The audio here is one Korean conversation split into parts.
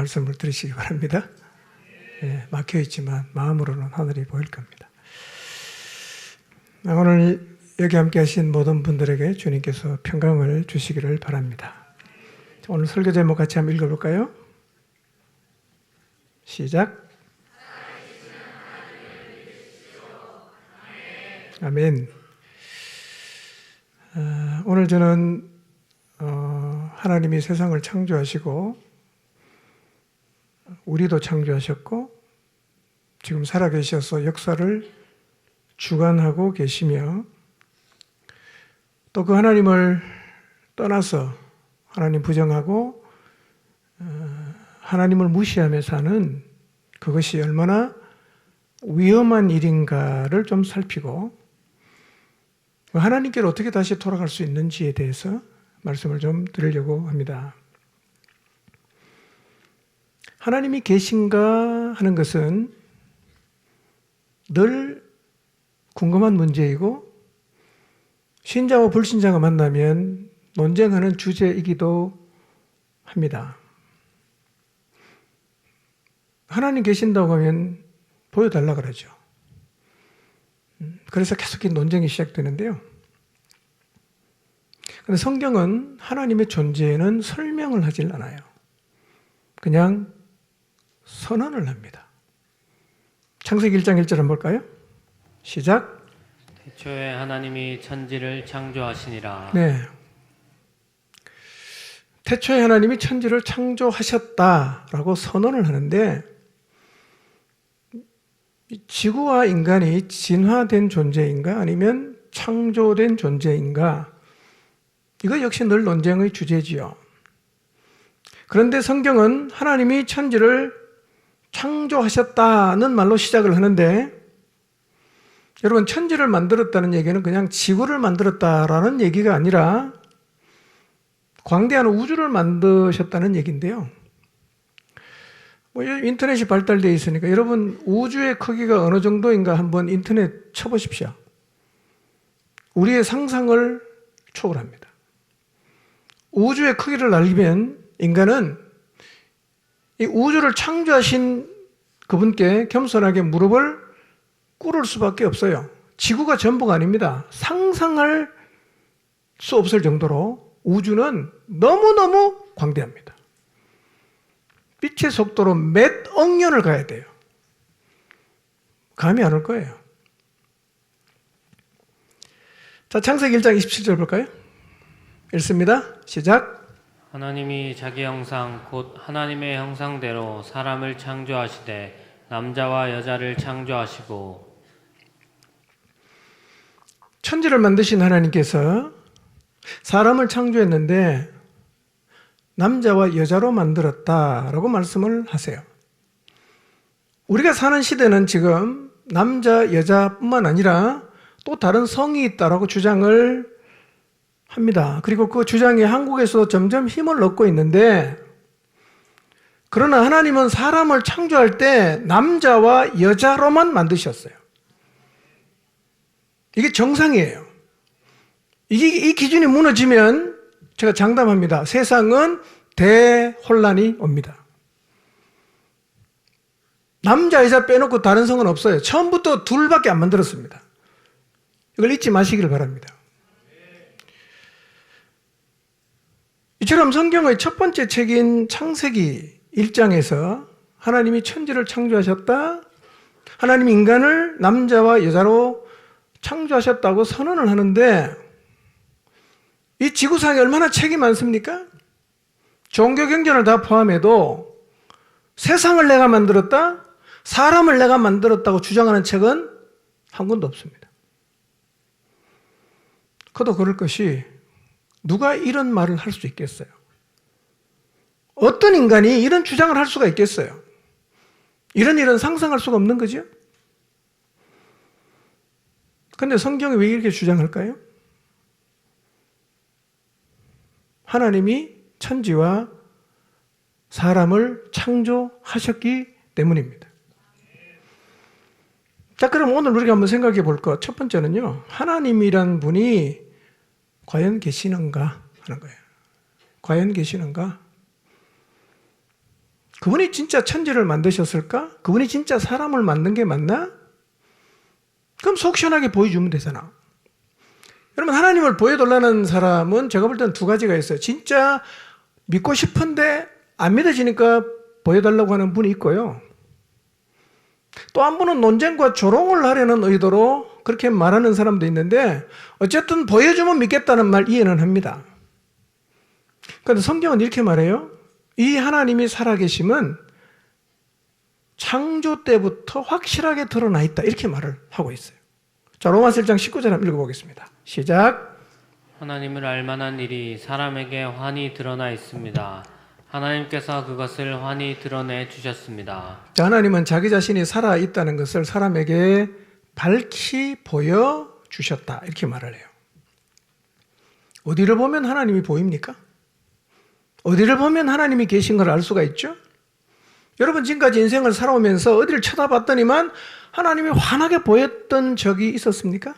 말씀을 들으시기 바랍니다. 예, 막혀있지만 마음으로는 하늘이 보일 겁니다. 오늘 여기 함께 하신 모든 분들에게 주님께서 평강을 주시기를 바랍니다. 오늘 설교 제목 같이 한번 읽어볼까요? 시작. 아멘. 오늘 저는 하나님이 세상을 창조하시고 우리도 창조하셨고 지금 살아계셔서 역사를 주관하고 계시며 또 그 하나님을 떠나서 하나님 부정하고 하나님을 무시하며 사는 그것이 얼마나 위험한 일인가를 좀 살피고 하나님께로 어떻게 다시 돌아갈 수 있는지에 대해서 말씀을 좀 드리려고 합니다. 하나님이 계신가 하는 것은 늘 궁금한 문제이고 신자와 불신자가 만나면 논쟁하는 주제이기도 합니다. 하나님 계신다고 하면 보여달라 그러죠. 그래서 계속 이 논쟁이 시작되는데요. 그런데 성경은 하나님의 존재에는 설명을 하질 않아요. 그냥 선언을 합니다. 창세기 1장 1절 한번 볼까요? 시작. 태초에 하나님이 천지를 창조하시니라. 네. 태초에 하나님이 천지를 창조하셨다라고 선언을 하는데 지구와 인간이 진화된 존재인가 아니면 창조된 존재인가 이거 역시 늘 논쟁의 주제지요. 그런데 성경은 하나님이 천지를 창조하셨다는 말로 시작을 하는데 여러분 천지를 만들었다는 얘기는 그냥 지구를 만들었다라는 얘기가 아니라 광대한 우주를 만드셨다는 얘기인데요. 인터넷이 발달되어 있으니까 여러분 우주의 크기가 어느 정도인가 한번 인터넷 쳐보십시오. 우리의 상상을 초월합니다. 우주의 크기를 알면 인간은 이 우주를 창조하신 그분께 겸손하게 무릎을 꿇을 수밖에 없어요. 지구가 전부가 아닙니다. 상상할 수 없을 정도로 우주는 너무너무 광대합니다. 빛의 속도로 몇 억년을 가야 돼요. 감이 안 올 거예요. 자, 창세기 1장 27절 볼까요? 읽습니다. 시작. 하나님이 자기 형상 곧 하나님의 형상대로 사람을 창조하시되 남자와 여자를 창조하시고. 천지를 만드신 하나님께서 사람을 창조했는데 남자와 여자로 만들었다라고 말씀을 하세요. 우리가 사는 시대는 지금 남자, 여자뿐만 아니라 또 다른 성이 있다라고 주장을 합니다. 그리고 그 주장이 한국에서도 점점 힘을 얻고 있는데 그러나 하나님은 사람을 창조할 때 남자와 여자로만 만드셨어요. 이게 정상이에요. 이 기준이 무너지면 제가 장담합니다. 세상은 대혼란이 옵니다. 남자, 여자 빼놓고 다른 성은 없어요. 처음부터 둘밖에 안 만들었습니다. 이걸 잊지 마시기를 바랍니다. 이처럼 성경의 첫 번째 책인 창세기 1장에서 하나님이 천지를 창조하셨다. 하나님이 인간을 남자와 여자로 창조하셨다고 선언을 하는데 이 지구상에 얼마나 책이 많습니까? 종교 경전을 다 포함해도 세상을 내가 만들었다, 사람을 내가 만들었다고 주장하는 책은 한 권도 없습니다. 그도 그럴 것이 누가 이런 말을 할 수 있겠어요? 어떤 인간이 이런 주장을 할 수가 있겠어요? 이런 상상할 수가 없는 거죠? 그런데 성경이 왜 이렇게 주장할까요? 하나님이 천지와 사람을 창조하셨기 때문입니다. 자, 그럼 오늘 우리가 한번 생각해 볼 것. 첫 번째는요, 하나님이란 분이 과연 계시는가 하는 거예요. 과연 계시는가? 그분이 진짜 천지를 만드셨을까? 그분이 진짜 사람을 만든 게 맞나? 그럼 속 시원하게 보여주면 되잖아. 여러분, 하나님을 보여달라는 사람은 제가 볼 때는 두 가지가 있어요. 진짜 믿고 싶은데 안 믿어지니까 보여달라고 하는 분이 있고요. 또 한 분은 논쟁과 조롱을 하려는 의도로 그렇게 말하는 사람도 있는데, 어쨌든 보여주면 믿겠다는 말 이해는 합니다. 그런데 성경은 이렇게 말해요. 이 하나님이 살아계심은 창조 때부터 확실하게 드러나 있다, 이렇게 말을 하고 있어요. 자, 로마서 1장 19절 한번 읽어보겠습니다. 시작. 하나님을 알만한 일이 사람에게 환히 드러나 있습니다. 하나님께서 그것을 환히 드러내 주셨습니다. 자, 하나님은 자기 자신이 살아있다는 것을 사람에게 밝히 보여주셨다, 이렇게 말을 해요. 어디를 보면 하나님이 보입니까? 어디를 보면 하나님이 계신 걸 알 수가 있죠? 여러분, 지금까지 인생을 살아오면서 어디를 쳐다봤더니만 하나님이 환하게 보였던 적이 있었습니까?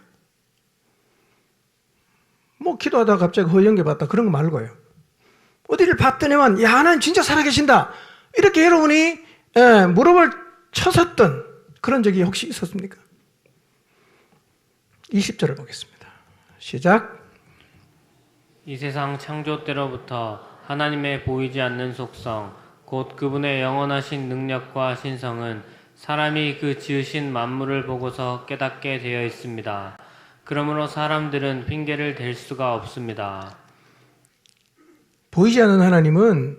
뭐 기도하다가 갑자기 허연계 봤다, 그런 거 말고요. 어디를 봤더니만 야, 하나님 진짜 살아계신다, 이렇게 여러분이 무릎을 쳐섰던 그런 적이 혹시 있었습니까? 20절을 보겠습니다. 시작. 이 세상 창조 때로부터 하나님의 보이지 않는 속성, 곧 그분의 영원하신 능력과 신성은 사람이 그 지으신 만물을 보고서 깨닫게 되어 있습니다. 그러므로 사람들은 핑계를 댈 수가 없습니다. 보이지 않는 하나님은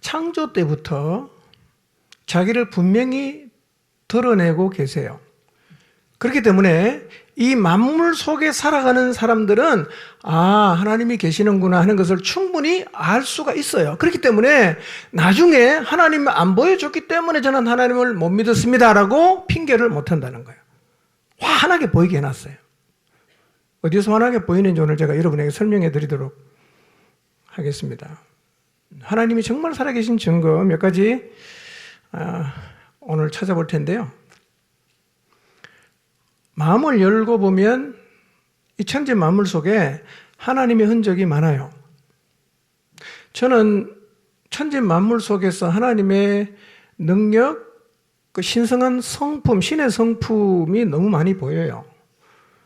창조 때부터 자기를 분명히 드러내고 계세요. 그렇기 때문에 이 만물 속에 살아가는 사람들은 하나님이 계시는구나 하는 것을 충분히 알 수가 있어요. 그렇기 때문에 나중에 하나님을 안 보여줬기 때문에 저는 하나님을 못 믿었습니다라고 핑계를 못 한다는 거예요. 환하게 보이게 해놨어요. 어디서 환하게 보이는지 오늘 제가 여러분에게 설명해 드리도록 하겠습니다. 하나님이 정말 살아계신 증거 몇 가지 오늘 찾아볼 텐데요. 마음을 열고 보면 이 천지 만물 속에 하나님의 흔적이 많아요. 저는 천지 만물 속에서 하나님의 능력, 그 신성한 성품, 신의 성품이 너무 많이 보여요.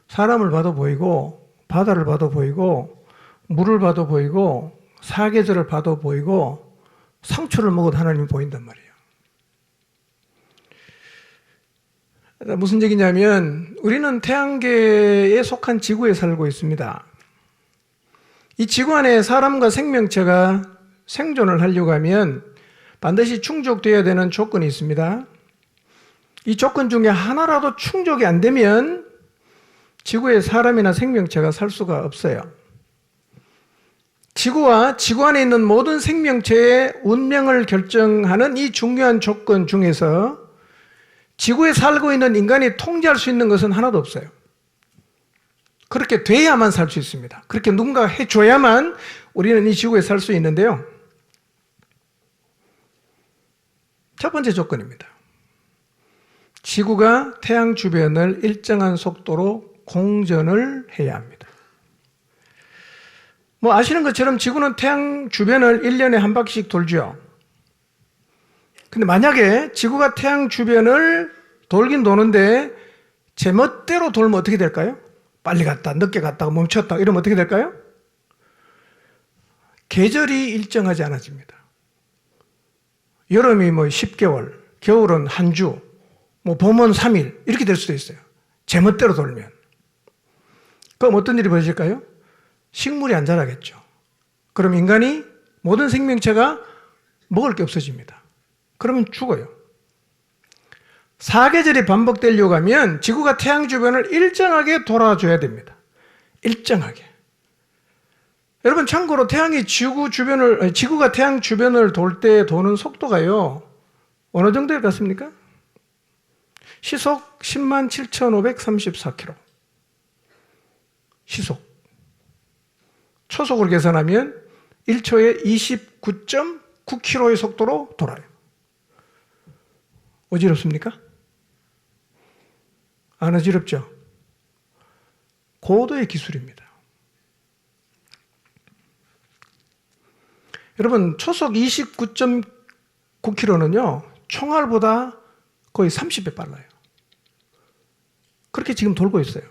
사람을 봐도 보이고, 바다를 봐도 보이고, 물을 봐도 보이고, 사계절을 봐도 보이고, 상추를 먹어도 하나님이 보인단 말이에요. 무슨 얘기냐면 우리는 태양계에 속한 지구에 살고 있습니다. 이 지구 안에 사람과 생명체가 생존을 하려고 하면 반드시 충족되어야 되는 조건이 있습니다. 이 조건 중에 하나라도 충족이 안 되면 지구에 사람이나 생명체가 살 수가 없어요. 지구와 지구 안에 있는 모든 생명체의 운명을 결정하는 이 중요한 조건 중에서 지구에 살고 있는 인간이 통제할 수 있는 것은 하나도 없어요. 그렇게 돼야만 살 수 있습니다. 그렇게 누군가 해줘야만 우리는 이 지구에 살 수 있는데요. 첫 번째 조건입니다. 지구가 태양 주변을 일정한 속도로 공전을 해야 합니다. 뭐 아시는 것처럼 지구는 태양 주변을 1년에 한 바퀴씩 돌죠. 근데 만약에 지구가 태양 주변을 돌긴 도는데 제멋대로 돌면 어떻게 될까요? 빨리 갔다 늦게 갔다가 멈췄다 이러면 어떻게 될까요? 계절이 일정하지 않아집니다. 여름이 뭐 10개월, 겨울은 한 주, 뭐 봄은 3일 이렇게 될 수도 있어요. 제멋대로 돌면. 그럼 어떤 일이 벌어질까요? 식물이 안 자라겠죠. 그럼 인간이, 모든 생명체가 먹을 게 없어집니다. 그러면 죽어요. 사계절이 반복되려고 하면 지구가 태양 주변을 일정하게 돌아줘야 됩니다. 일정하게. 여러분, 참고로 지구가 태양 주변을 돌 때 도는 속도가요, 어느 정도일 것 같습니까? 시속 107,534km. 시속. 초속으로 계산하면 1초에 29.9km의 속도로 돌아요. 어지럽습니까? 안 어지럽죠? 고도의 기술입니다. 여러분, 초속 9km는요, 총알보다 거의 30배 빨라요. 그렇게 지금 돌고 있어요.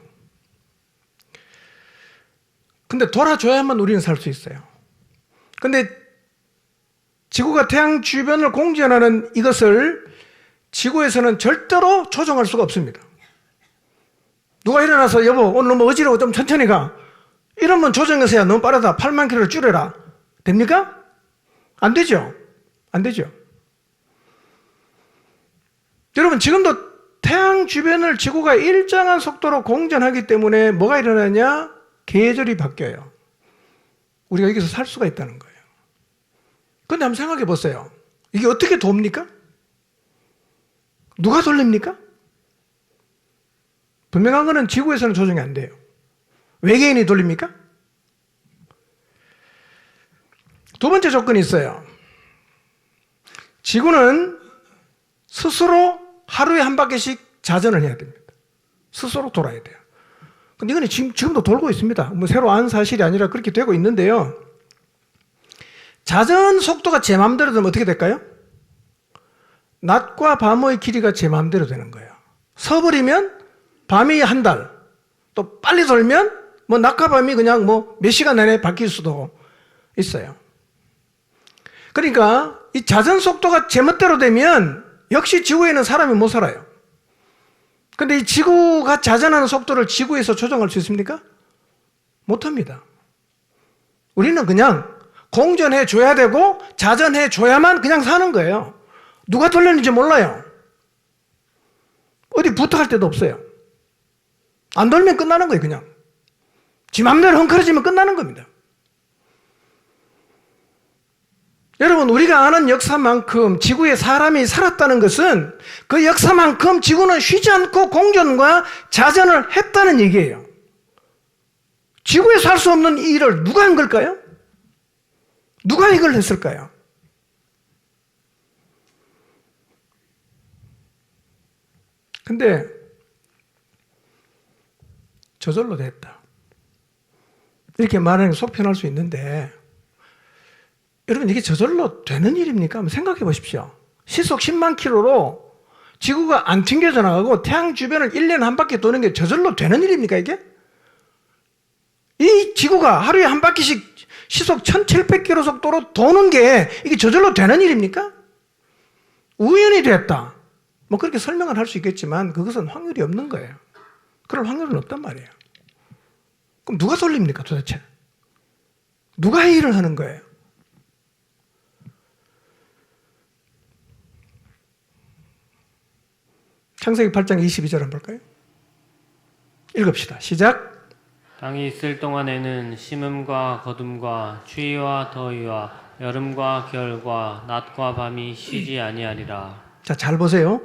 근데 돌아줘야만 우리는 살 수 있어요. 근데 지구가 태양 주변을 공전하는 이것을 지구에서는 절대로 조정할 수가 없습니다. 누가 일어나서 여보 오늘 너무 어지러워 좀 천천히 가. 이러면 조정해서야 너무 빠르다 8만 킬로를 줄여라. 됩니까? 안 되죠. 안 되죠. 여러분 지금도 태양 주변을 지구가 일정한 속도로 공전하기 때문에 뭐가 일어나냐? 계절이 바뀌어요. 우리가 여기서 살 수가 있다는 거예요. 그런데 한번 생각해 보세요. 이게 어떻게 돕니까? 누가 돌립니까? 분명한 거는 지구에서는 조정이 안 돼요. 외계인이 돌립니까? 두 번째 조건이 있어요. 지구는 스스로 하루에 한 바퀴씩 자전을 해야 됩니다. 스스로 돌아야 돼요. 근데 이건 지금도 돌고 있습니다. 뭐 새로 안 사실이 아니라 그렇게 되고 있는데요. 자전 속도가 제 마음대로 되면 어떻게 될까요? 낮과 밤의 길이가 제 마음대로 되는 거예요. 서버리면 밤이 한 달, 또 빨리 돌면 뭐 낮과 밤이 그냥 뭐 몇 시간 내내 바뀔 수도 있어요. 그러니까 이 자전 속도가 제멋대로 되면 역시 지구에는 사람이 못 살아요. 근데 이 지구가 자전하는 속도를 지구에서 조정할 수 있습니까? 못합니다. 우리는 그냥 공전해 줘야 되고 자전해 줘야만 그냥 사는 거예요. 누가 돌렸는지 몰라요. 어디 부탁할 데도 없어요. 안 돌면 끝나는 거예요, 그냥. 지 맘대로 헝클어지면 끝나는 겁니다. 여러분, 우리가 아는 역사만큼 지구에 사람이 살았다는 것은 그 역사만큼 지구는 쉬지 않고 공전과 자전을 했다는 얘기예요. 지구에서 할 수 없는 이 일을 누가 한 걸까요? 누가 이걸 했을까요? 근데 저절로 됐다. 이렇게 말하는 게 속 편할 수 있는데 여러분 이게 저절로 되는 일입니까? 한번 생각해 보십시오. 시속 10만 킬로로 지구가 안 튕겨져 나가고 태양 주변을 1년에 한 바퀴 도는 게 저절로 되는 일입니까 이게? 이 지구가 하루에 한 바퀴씩 시속 1700km 속도로 도는 게 이게 저절로 되는 일입니까? 우연히 됐다. 뭐 그렇게 설명을 할 수 있겠지만 그것은 확률이 없는 거예요. 그럴 확률은 없단 말이에요. 그럼 누가 돌립니까 도대체? 누가 이 일을 하는 거예요? 창세기 8장 22절 한번 볼까요? 읽읍시다. 시작. 땅이 있을 동안에는 심음과 거둠과 추위와 더위와 여름과 겨울과 낮과 밤이 쉬지 아니하리라. 자, 잘 보세요.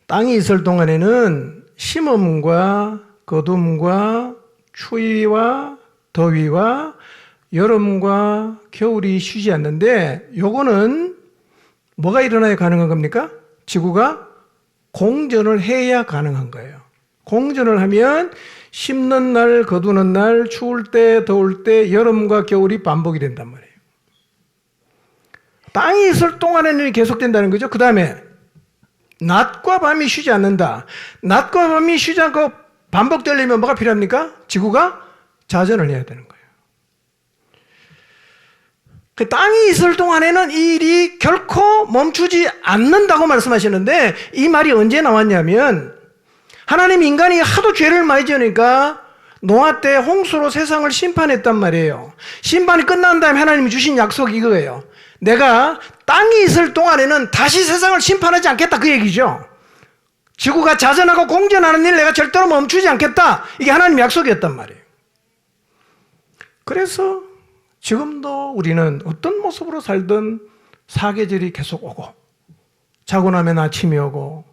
땅이 있을 동안에는 심음과 거둠과 추위와 더위와 여름과 겨울이 쉬지 않는데 요거는 뭐가 일어나야 가능한 겁니까? 지구가 공전을 해야 가능한 거예요. 공전을 하면 심는 날, 거두는 날, 추울 때, 더울 때, 여름과 겨울이 반복이 된단 말이에요. 땅이 있을 동안에는 계속된다는 거죠. 그 다음에 낮과 밤이 쉬지 않는다. 낮과 밤이 쉬지 않고 반복되려면 뭐가 필요합니까? 지구가 자전을 해야 되는 거예요. 그 땅이 있을 동안에는 이 일이 결코 멈추지 않는다고 말씀하시는데 이 말이 언제 나왔냐면 하나님 인간이 하도 죄를 많이 지으니까 노아 때 홍수로 세상을 심판했단 말이에요. 심판이 끝난 다음에 하나님이 주신 약속이 이거예요. 내가 땅이 있을 동안에는 다시 세상을 심판하지 않겠다 그 얘기죠. 지구가 자전하고 공전하는 일 내가 절대로 멈추지 않겠다. 이게 하나님의 약속이었단 말이에요. 그래서 지금도 우리는 어떤 모습으로 살든 사계절이 계속 오고 자고 나면 아침이 오고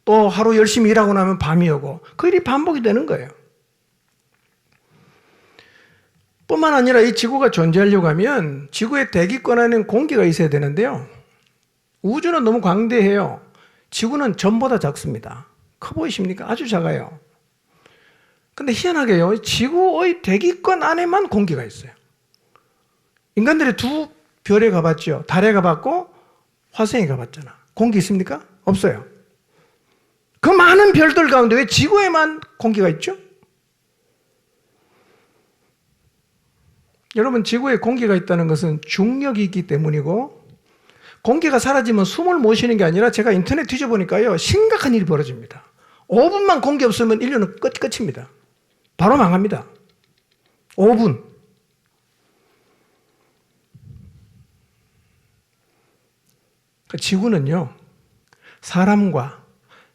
또 하루 열심히 일하고 나면 밤이 오고 그 일이 반복이 되는 거예요. 뿐만 아니라 이 지구가 존재하려고 하면 지구의 대기권 안에는 공기가 있어야 되는데요. 우주는 너무 광대해요. 지구는 전보다 작습니다. 커 보이십니까? 아주 작아요. 근데 희한하게요. 지구의 대기권 안에만 공기가 있어요. 인간들이 두 별에 가봤죠. 달에 가봤고 화성에 가봤잖아. 공기 있습니까? 없어요. 그 많은 별들 가운데 왜 지구에만 공기가 있죠? 여러분, 지구에 공기가 있다는 것은 중력이 있기 때문이고, 공기가 사라지면 숨을 못 쉬는 게 아니라 제가 인터넷 뒤져보니까요, 심각한 일이 벌어집니다. 5분만 공기 없으면 인류는 끝입니다. 바로 망합니다. 5분. 지구는요, 사람과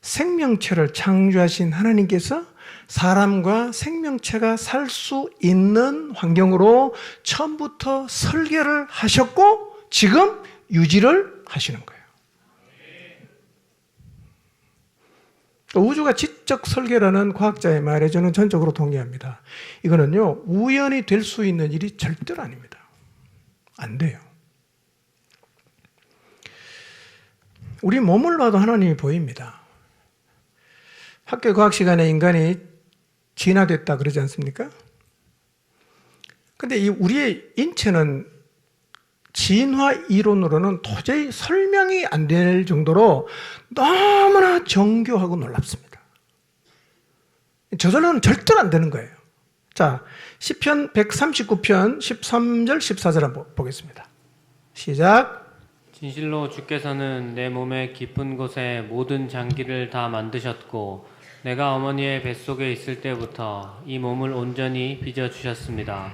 생명체를 창조하신 하나님께서 사람과 생명체가 살 수 있는 환경으로 처음부터 설계를 하셨고 지금 유지를 하시는 거예요. 우주가 지적 설계라는 과학자의 말에 저는 전적으로 동의합니다. 이거는요, 우연히 될 수 있는 일이 절대로 아닙니다. 안 돼요. 우리 몸을 봐도 하나님이 보입니다. 학교 과학 시간에 인간이 진화됐다 그러지 않습니까? 근데 이 우리의 인체는 진화 이론으로는 도저히 설명이 안 될 정도로 너무나 정교하고 놀랍습니다. 저절로는 절대로 안 되는 거예요. 자, 시편 139편 13절 14절 한번 보겠습니다. 시작. 진실로 주께서는 내 몸의 깊은 곳에 모든 장기를 다 만드셨고 내가 어머니의 뱃속에 있을 때부터 이 몸을 온전히 빚어주셨습니다.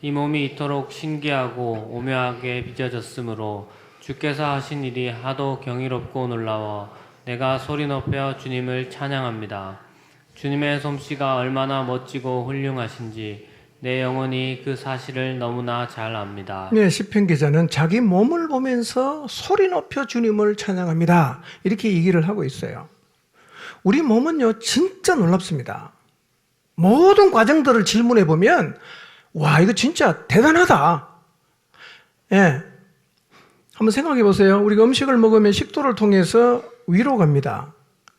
이 몸이 이토록 신기하고 오묘하게 빚어졌으므로 주께서 하신 일이 하도 경이롭고 놀라워 내가 소리 높여 주님을 찬양합니다. 주님의 솜씨가 얼마나 멋지고 훌륭하신지 내 영혼이 그 사실을 너무나 잘 압니다. 네, 시편 기자는 자기 몸을 보면서 소리 높여 주님을 찬양합니다. 이렇게 얘기를 하고 있어요. 우리 몸은요, 진짜 놀랍습니다. 모든 과정들을 질문해 보면, 와, 이거 진짜 대단하다. 예. 한번 생각해 보세요. 우리가 음식을 먹으면 식도를 통해서 위로 갑니다.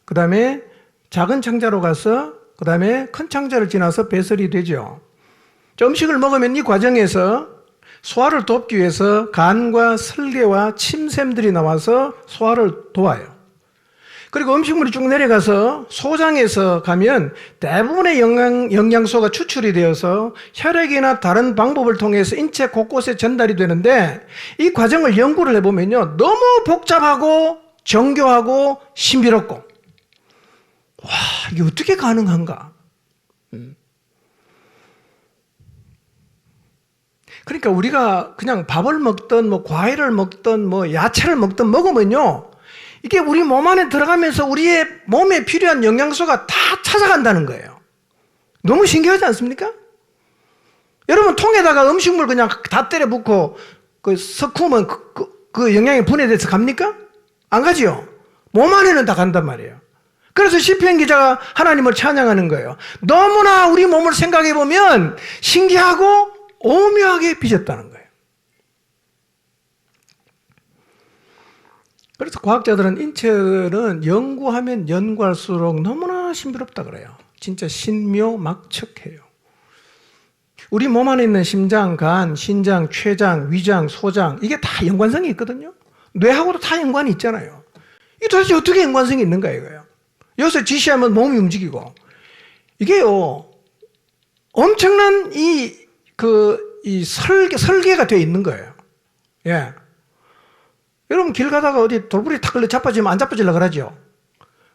그 다음에 작은 창자로 가서, 그 다음에 큰 창자를 지나서 배설이 되죠. 음식을 먹으면 이 과정에서 소화를 돕기 위해서 간과 설계와 침샘들이 나와서 소화를 도와요. 그리고 음식물이 쭉 내려가서 소장에서 가면 대부분의 영양소가 추출이 되어서 혈액이나 다른 방법을 통해서 인체 곳곳에 전달이 되는데 이 과정을 연구를 해보면요, 너무 복잡하고 정교하고 신비롭고, 와, 이게 어떻게 가능한가? 그러니까 우리가 그냥 밥을 먹든 뭐 과일을 먹든 뭐 야채를 먹든 먹으면요, 이게 우리 몸 안에 들어가면서 우리의 몸에 필요한 영양소가 다 찾아간다는 거예요. 너무 신기하지 않습니까? 여러분, 통에다가 음식물 그냥 다 때려 붓고 그 섞으면 그 영양이 분해돼서 갑니까? 안 가지요. 몸 안에는 다 간단 말이에요. 그래서 시편 기자가 하나님을 찬양하는 거예요. 너무나 우리 몸을 생각해 보면 신기하고 오묘하게 빚었다는 거예요. 그래서 과학자들은 인체는 연구하면 연구할수록 너무나 신비롭다 그래요. 진짜 신묘막측해요. 우리 몸 안에 있는 심장, 간, 신장, 췌장, 위장, 소장, 이게 다 연관성이 있거든요. 뇌하고도 다 연관이 있잖아요. 이게 도대체 어떻게 연관성이 있는가 이거예요. 여기서 지시하면 몸이 움직이고, 이게요, 엄청난 설계가 되어 있는 거예요. 예. 여러분, 길 가다가 어디 돌부리 탁 걸려 자빠지면 안 자빠지려고 그러죠.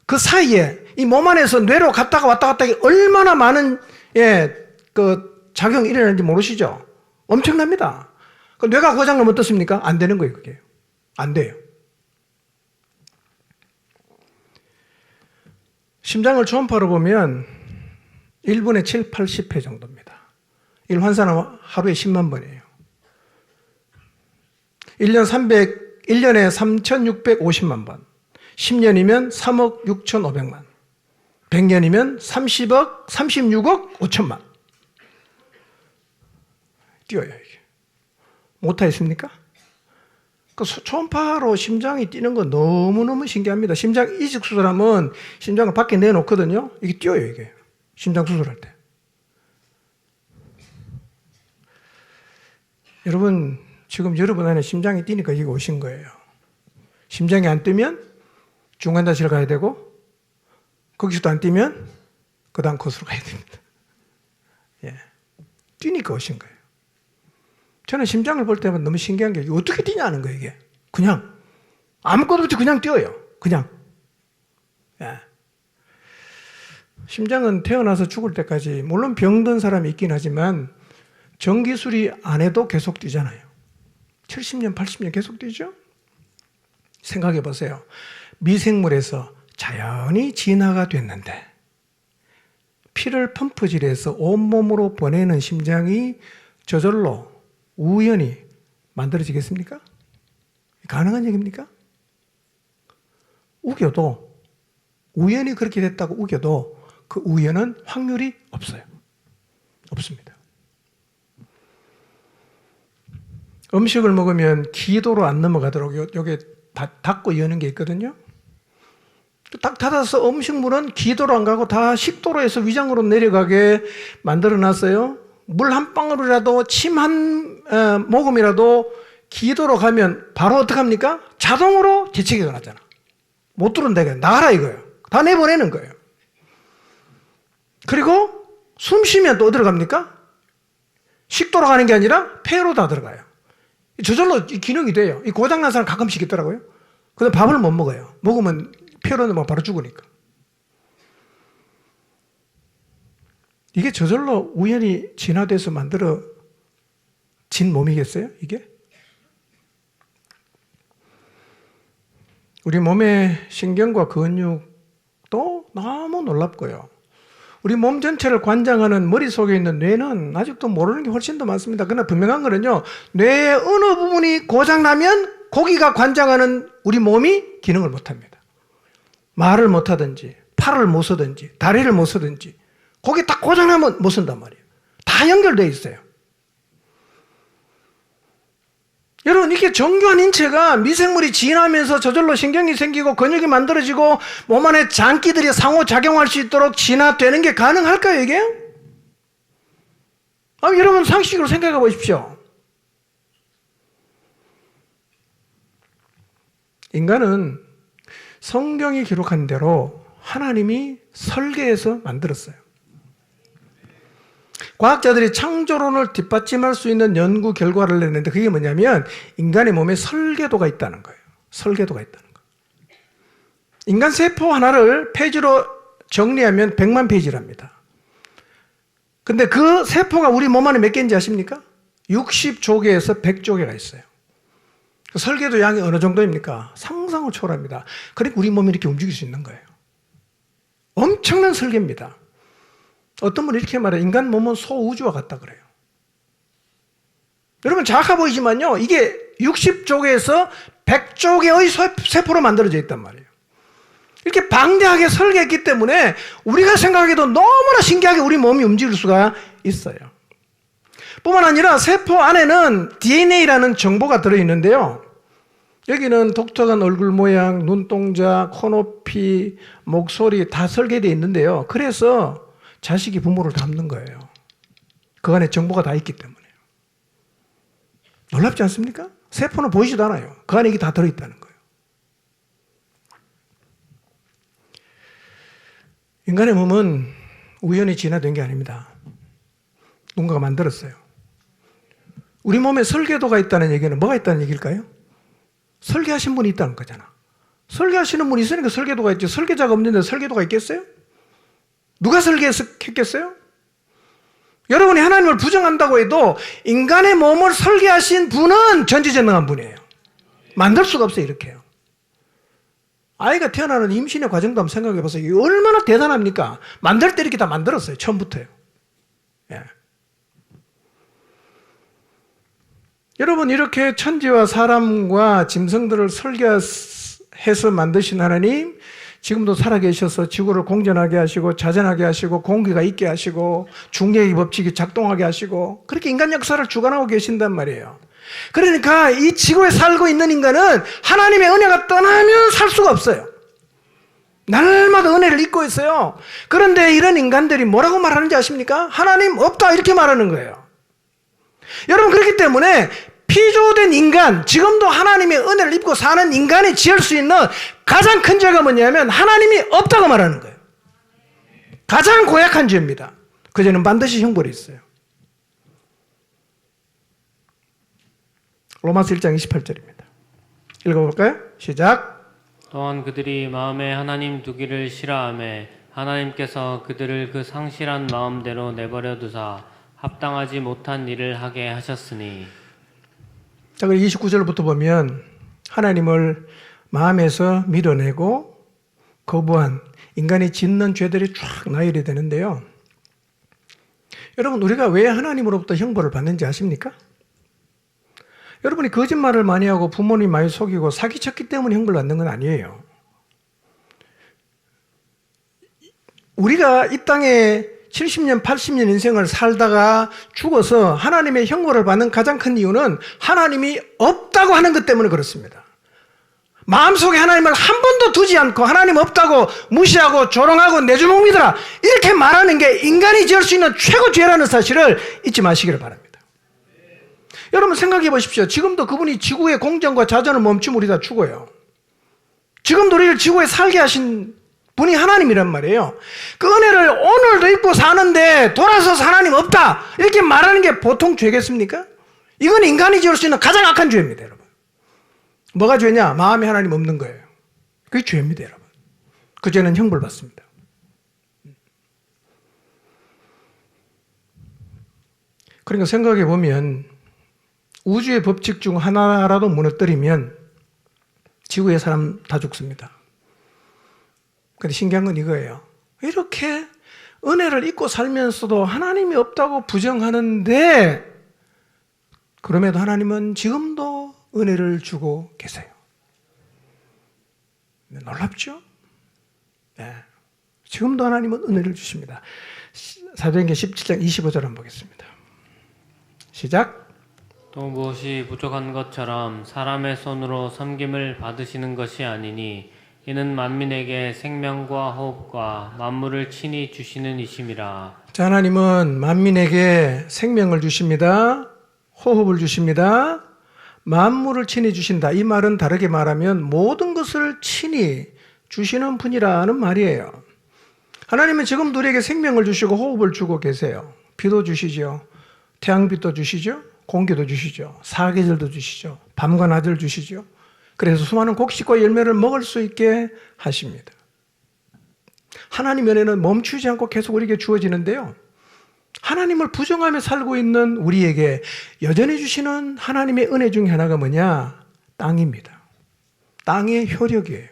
그 사이에 이 몸 안에서 뇌로 갔다가 왔다 갔다 하기 얼마나 많은, 작용이 일어나는지 모르시죠? 엄청납니다. 그 뇌가 고장나면 어떻습니까? 안 되는 거예요, 그게. 안 돼요. 심장을 초음파로 보면 1분에 7, 80회 정도입니다. 1환산은 하루에 10만 번이에요. 1년에 3,650만 번. 10년이면 3억 6,500만. 100년이면 30억, 36억 5천만. 뛰어요, 이게. 못하겠습니까? 그 초음파로 심장이 뛰는 건 너무너무 신기합니다. 심장 이식 수술하면 심장을 밖에 내놓거든요. 이게 뛰어요, 이게. 심장 수술할 때. 여러분, 지금 여러분 안에 심장이 뛰니까 여기 오신 거예요. 심장이 안 뛰면 중환자실 가야 되고, 거기서도 안 뛰면 그 다음 코스로 가야 됩니다. 예. 뛰니까 오신 거예요. 저는 심장을 볼 때마다 너무 신기한 게 어떻게 뛰냐는 거예요, 이게. 그냥 아무것도 없이 그냥 뛰어요. 그냥. 예. 심장은 태어나서 죽을 때까지 물론 병든 사람이 있긴 하지만 정기수리 안 해도 계속 뛰잖아요. 70년, 80년 계속 뛰죠? 생각해 보세요. 미생물에서 자연히 진화가 됐는데 피를 펌프질해서 온몸으로 보내는 심장이 저절로 우연히 만들어지겠습니까? 가능한 얘기입니까? 우겨도 우연히 그렇게 됐다고 우겨도 그 우연은 확률이 없어요. 없습니다. 음식을 먹으면 기도로 안 넘어가도록 여기 닫고 여는 게 있거든요. 딱 닫아서 음식물은 기도로 안 가고 다 식도로 해서 위장으로 내려가게 만들어 놨어요. 물 한 방울이라도 침 한 모금이라도 기도로 가면 바로 어떡합니까? 자동으로 재채기가 나잖아. 못 들은다게 나가라 이거예요. 다 내보내는 거예요. 그리고 숨 쉬면 또 어디로 갑니까? 식도로 가는 게 아니라 폐로 다 들어가요. 저절로 이 기능이 돼요. 이 고장난 사람 가끔씩 있더라고요. 근데 밥을 못 먹어요. 먹으면 폐로는 뭐 바로 죽으니까. 이게 저절로 우연히 진화돼서 만들어진 몸이겠어요? 이게? 우리 몸의 신경과 근육도 너무 놀랍고요. 우리 몸 전체를 관장하는 머릿속에 있는 뇌는 아직도 모르는 게 훨씬 더 많습니다. 그러나 분명한 거는요, 뇌의 어느 부분이 고장나면 거기가 관장하는 우리 몸이 기능을 못합니다. 말을 못하든지 팔을 못 쓰든지 다리를 못 쓰든지 거기 딱 고장나면 못 쓴단 말이에요. 다 연결되어 있어요. 여러분, 이렇게 정교한 인체가 미생물이 진화하면서 저절로 신경이 생기고 근육이 만들어지고 몸 안에 장기들이 상호작용할 수 있도록 진화되는 게 가능할까요, 이게? 여러분 상식으로 생각해 보십시오. 인간은 성경이 기록한 대로 하나님이 설계해서 만들었어요. 과학자들이 창조론을 뒷받침할 수 있는 연구 결과를 냈는데 그게 뭐냐면 인간의 몸에 설계도가 있다는 거예요. 설계도가 있다는 거예요. 인간 세포 하나를 페이지로 정리하면 100만 페이지랍니다. 근데 그 세포가 우리 몸 안에 몇 개인지 아십니까? 60조 개에서 100조 개가 있어요. 그 설계도 양이 어느 정도입니까? 상상을 초월합니다. 그러니까 우리 몸이 이렇게 움직일 수 있는 거예요. 엄청난 설계입니다. 어떤 분은 이렇게 말해요. 인간 몸은 소우주와 같다 그래요. 여러분 작아 보이지만요, 이게 60조 개에서 100조 개의 세포로 만들어져 있단 말이에요. 이렇게 방대하게 설계했기 때문에 우리가 생각하기도 너무나 신기하게 우리 몸이 움직일 수가 있어요. 뿐만 아니라 세포 안에는 DNA라는 정보가 들어있는데요. 여기는 독특한 얼굴 모양, 눈동자, 코높이, 목소리 다 설계되어 있는데요. 그래서 자식이 부모를 닮는 거예요. 그 안에 정보가 다 있기 때문에. 놀랍지 않습니까? 세포는 보이지도 않아요. 그 안에 이게 다 들어있다는 거예요. 인간의 몸은 우연히 진화된 게 아닙니다. 누군가가 만들었어요. 우리 몸에 설계도가 있다는 얘기는 뭐가 있다는 얘기일까요? 설계하신 분이 있다는 거잖아. 설계하시는 분이 있으니까 설계도가 있지. 설계자가 없는데 설계도가 있겠어요? 누가 설계했겠어요? 여러분이 하나님을 부정한다고 해도 인간의 몸을 설계하신 분은 전지전능한 분이에요. 만들 수가 없어요, 이렇게요. 아이가 태어나는 임신의 과정도 한번 생각해 보세요. 이게 얼마나 대단합니까? 만들 때 이렇게 다 만들었어요, 처음부터요. 예. 여러분, 이렇게 천지와 사람과 짐승들을 설계해서 만드신 하나님, 지금도 살아계셔서 지구를 공전하게 하시고 자전하게 하시고 공기가 있게 하시고 중력의 법칙이 작동하게 하시고 그렇게 인간 역사를 주관하고 계신단 말이에요. 그러니까 이 지구에 살고 있는 인간은 하나님의 은혜가 떠나면 살 수가 없어요. 날마다 은혜를 잊고 있어요. 그런데 이런 인간들이 뭐라고 말하는지 아십니까? 하나님 없다 이렇게 말하는 거예요. 여러분, 그렇기 때문에 피조된 인간, 지금도 하나님의 은혜를 입고 사는 인간이 지을 수 있는 가장 큰 죄가 뭐냐면 하나님이 없다고 말하는 거예요. 가장 고약한 죄입니다. 그 죄는 반드시 형벌이 있어요. 로마서 1장 28절입니다. 읽어볼까요? 시작. 또한 그들이 마음에 하나님 두기를 싫어하며 하나님께서 그들을 그 상실한 마음대로 내버려 두사 합당하지 못한 일을 하게 하셨으니. 자, 그리고 29절부터 보면 하나님을 마음에서 밀어내고 거부한 인간이 짓는 죄들이 쫙 나열이 되는데요. 여러분, 우리가 왜 하나님으로부터 형벌을 받는지 아십니까? 여러분이 거짓말을 많이 하고 부모님 많이 속이고 사기쳤기 때문에 형벌을 받는 건 아니에요. 우리가 이 땅에 70년, 80년 인생을 살다가 죽어서 하나님의 형벌을 받는 가장 큰 이유는 하나님이 없다고 하는 것 때문에 그렇습니다. 마음속에 하나님을 한 번도 두지 않고 하나님 없다고 무시하고 조롱하고 내 주먹 믿어라 이렇게 말하는 게 인간이 지을 수 있는 최고 죄라는 사실을 잊지 마시기를 바랍니다. 여러분 생각해 보십시오. 지금도 그분이 지구의 공정과 자전을 멈추면 우리 다 죽어요. 지금도 우리를 지구에 살게 하신 분이 하나님이란 말이에요. 그 은혜를 오늘도 입고 사는데 돌아서서 하나님 없다 이렇게 말하는 게 보통 죄겠습니까? 이건 인간이 지을 수 있는 가장 악한 죄입니다, 여러분. 뭐가 죄냐? 마음에 하나님 없는 거예요. 그게 죄입니다, 여러분. 그 죄는 형벌받습니다. 그러니까 생각해 보면 우주의 법칙 중 하나라도 무너뜨리면 지구의 사람 다 죽습니다. 근데 신기한 건 이거예요. 이렇게 은혜를 잊고 살면서도 하나님이 없다고 부정하는데 그럼에도 하나님은 지금도 은혜를 주고 계세요. 놀랍죠? 네. 지금도 하나님은 은혜를 주십니다. 사도행전 17장 25절 한번 보겠습니다. 시작. 또 무엇이 부족한 것처럼 사람의 손으로 섬김을 받으시는 것이 아니니 이는 만민에게 생명과 호흡과 만물을 친히 주시는 이심이라. 자, 하나님은 만민에게 생명을 주십니다. 호흡을 주십니다. 만물을 친히 주신다. 이 말은 다르게 말하면 모든 것을 친히 주시는 분이라는 말이에요. 하나님은 지금 우리에게 생명을 주시고 호흡을 주고 계세요. 비도 주시죠. 태양빛도 주시죠. 공기도 주시죠. 사계절도 주시죠. 밤과 낮을 주시죠. 그래서 수많은 곡식과 열매를 먹을 수 있게 하십니다. 하나님의 은혜는 멈추지 않고 계속 우리에게 주어지는데요. 하나님을 부정하며 살고 있는 우리에게 여전히 주시는 하나님의 은혜 중에 하나가 뭐냐? 땅입니다. 땅의 효력이에요.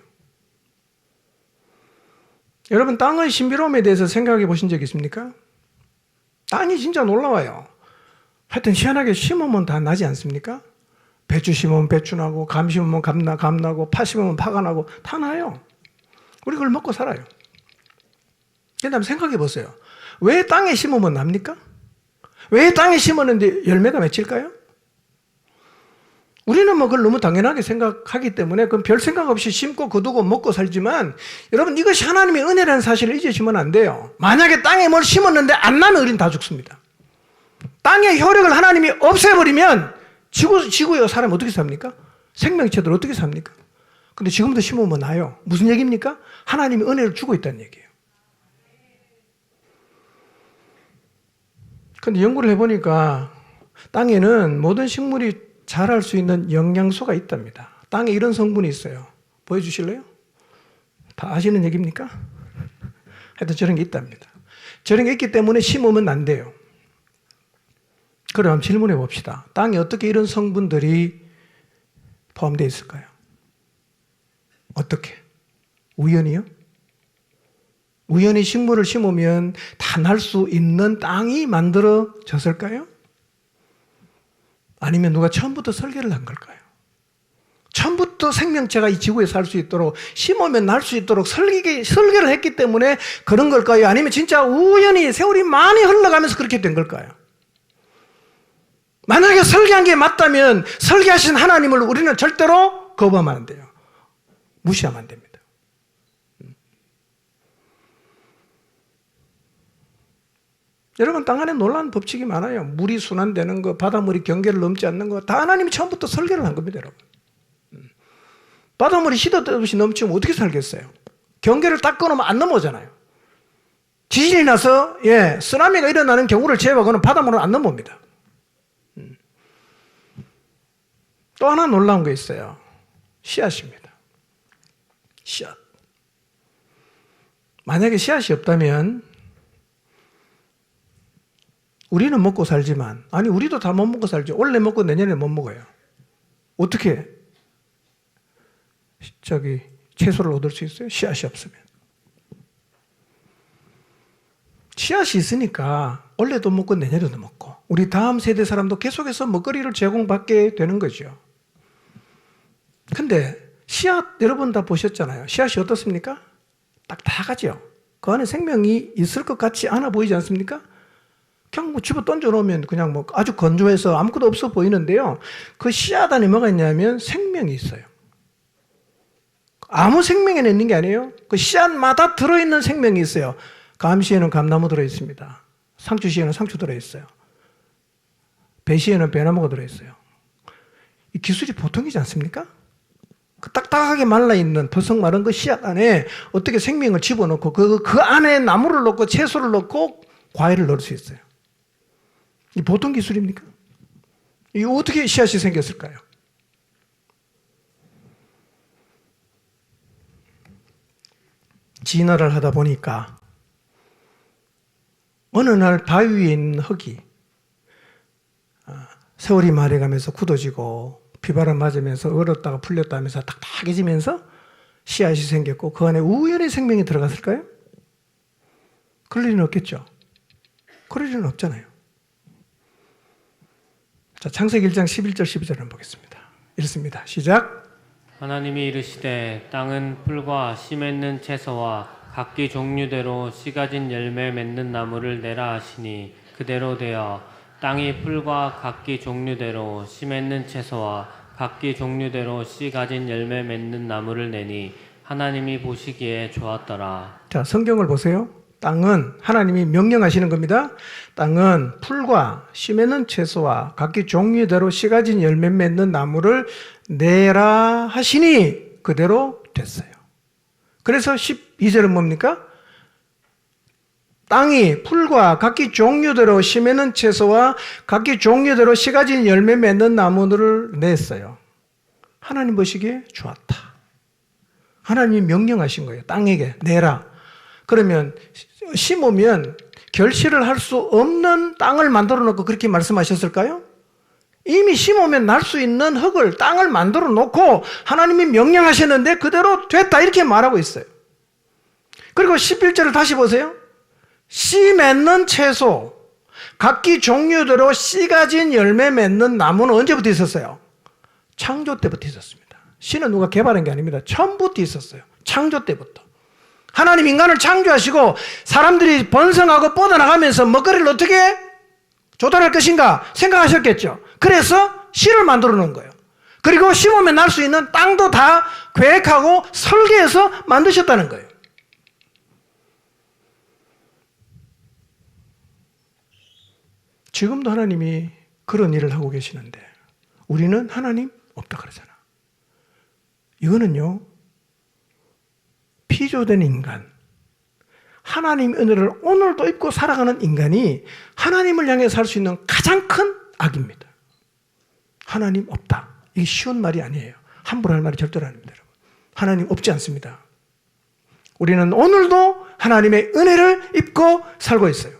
여러분, 땅의 신비로움에 대해서 생각해 보신 적 있습니까? 땅이 진짜 놀라워요. 하여튼 희한하게 심으면 다 나지 않습니까? 배추 심으면 배추 나고, 감 심으면 감 나고, 파 심으면 파가 나고 다 나요. 우리 그걸 먹고 살아요. 그런데 한번 생각해 보세요. 왜 땅에 심으면 납니까? 왜 땅에 심었는데 열매가 맺힐까요? 우리는 뭐 그걸 너무 당연하게 생각하기 때문에 그건 별 생각 없이 심고 거두고 먹고 살지만 여러분 이것이 하나님의 은혜라는 사실을 잊으시면 안 돼요. 만약에 땅에 뭘 심었는데 안 나면 우리는 다 죽습니다. 땅의 효력을 하나님이 없애버리면 지구에 사람이 어떻게 삽니까? 생명체들 어떻게 삽니까? 근데 지금도 심으면 나요. 무슨 얘기입니까? 하나님이 은혜를 주고 있다는 얘기예요. 근데 연구를 해보니까 땅에는 모든 식물이 자랄 수 있는 영양소가 있답니다. 땅에 이런 성분이 있어요. 보여주실래요? 다 아시는 얘기입니까? 하여튼 저런 게 있답니다. 저런 게 있기 때문에 심으면 안 돼요. 그럼 질문해 봅시다. 땅에 어떻게 이런 성분들이 포함되어 있을까요? 어떻게? 우연히요? 우연히 식물을 심으면 다 날 수 있는 땅이 만들어졌을까요? 아니면 누가 처음부터 설계를 한 걸까요? 처음부터 생명체가 이 지구에 살 수 있도록 심으면 날 수 있도록 설계를 했기 때문에 그런 걸까요? 아니면 진짜 우연히 세월이 많이 흘러가면서 그렇게 된 걸까요? 만약에 설계한 게 맞다면 설계하신 하나님을 우리는 절대로 거부하면 안 돼요. 무시하면 안 됩니다. 여러분, 땅 안에 놀라운 법칙이 많아요. 물이 순환되는 거, 바닷물이 경계를 넘지 않는 거, 다 하나님이 처음부터 설계를 한 겁니다, 여러분. 바닷물이 시도 때 없이 넘치면 어떻게 살겠어요? 경계를 딱 끊으면 안 넘어오잖아요. 지진이 나서 쓰나미가 일어나는 경우를 제외하고는 바닷물은 안 넘어옵니다. 또 하나 놀라운 거 있어요. 씨앗입니다. 씨앗. 만약에 씨앗이 없다면 우리는 먹고 살지만, 아니 우리도 다 못 먹고 살죠. 올해 먹고 내년에 못 먹어요. 어떻게 채소를 얻을 수 있어요? 씨앗이 없으면. 씨앗이 있으니까 올해도 먹고 내년에도 먹고 우리 다음 세대 사람도 계속해서 먹거리를 제공받게 되는 거죠. 근데 씨앗 여러분 다 보셨잖아요. 씨앗이 어떻습니까? 딱딱하죠. 그 안에 생명이 있을 것 같지 않아 보이지 않습니까? 그냥 뭐 집어 던져 놓으면 그냥 뭐 아주 건조해서 아무것도 없어 보이는데요. 그 씨앗 안에 뭐가 있냐면 생명이 있어요. 아무 생명에는 있는 게 아니에요. 그 씨앗마다 들어있는 생명이 있어요. 감씨에는 감나무 들어있습니다. 상추씨에는 상추 들어있어요. 배씨에는 배나무가 들어있어요. 이 기술이 보통이지 않습니까? 그 딱딱하게 말라있는 버석 마른 그 씨앗 안에 어떻게 생명을 집어넣고 그 안에 나무를 넣고 채소를 넣고 과일을 넣을 수 있어요. 이 보통 기술입니까? 이 어떻게 씨앗이 생겼을까요? 진화를 하다 보니까 어느 날 바위 위에 있는 흙이 세월이 말해가면서 굳어지고 비바람 맞으면서 얼었다가 풀렸다 하면서 딱딱해지면서 씨앗이 생겼고 그 안에 우연히 생명이 들어갔을까요? 그럴 리는 없겠죠. 그럴 리는 없잖아요. 자, 창세기 1장 11절 12절을 한번 보겠습니다. 읽습니다. 시작. 하나님이 이르시되 땅은 풀과 씨 맺는 채소와 각기 종류대로 씨 가진 열매 맺는 나무를 내라 하시니 그대로 되어 땅이 풀과 각기 종류대로 씨 맺는 채소와 각기 종류대로 씨 가진 열매 맺는 나무를 내니 하나님이 보시기에 좋았더라. 자, 성경을 보세요. 땅은 하나님이 명령하시는 겁니다. 땅은 풀과 씨 맺는 채소와 각기 종류대로 씨 가진 열매 맺는 나무를 내라 하시니 그대로 됐어요. 그래서 12절은 뭡니까? 땅이 풀과 각기 종류대로 씨 맺는 채소와 각기 종류대로 씨 가진 열매 맺는 나무들을 냈어요. 하나님 보시기에 좋았다. 하나님이 명령하신 거예요. 땅에게 내라. 그러면 심으면 결실을 할 수 없는 땅을 만들어 놓고 그렇게 말씀하셨을까요? 이미 심으면 날 수 있는 흙을, 땅을 만들어 놓고 하나님이 명령하셨는데 그대로 됐다 이렇게 말하고 있어요. 그리고 11절을 다시 보세요. 씨 맺는 채소, 각기 종류대로 씨 가진 열매 맺는 나무는 언제부터 있었어요? 창조 때부터 있었습니다. 씨는 누가 개발한 게 아닙니다. 처음부터 있었어요. 창조 때부터. 하나님 인간을 창조하시고 사람들이 번성하고 뻗어나가면서 먹거리를 어떻게 조달할 것인가 생각하셨겠죠. 그래서 씨를 만들어 놓은 거예요. 그리고 심으면 날 수 있는 땅도 다 계획하고 설계해서 만드셨다는 거예요. 지금도 하나님이 그런 일을 하고 계시는데 우리는 하나님 없다 그러잖아. 이거는요, 피조된 인간, 하나님 은혜를 오늘도 입고 살아가는 인간이 하나님을 향해 살 수 있는 가장 큰 악입니다. 하나님 없다. 이게 쉬운 말이 아니에요. 함부로 할 말이 절대로 아닙니다, 여러분. 하나님 없지 않습니다. 우리는 오늘도 하나님의 은혜를 입고 살고 있어요.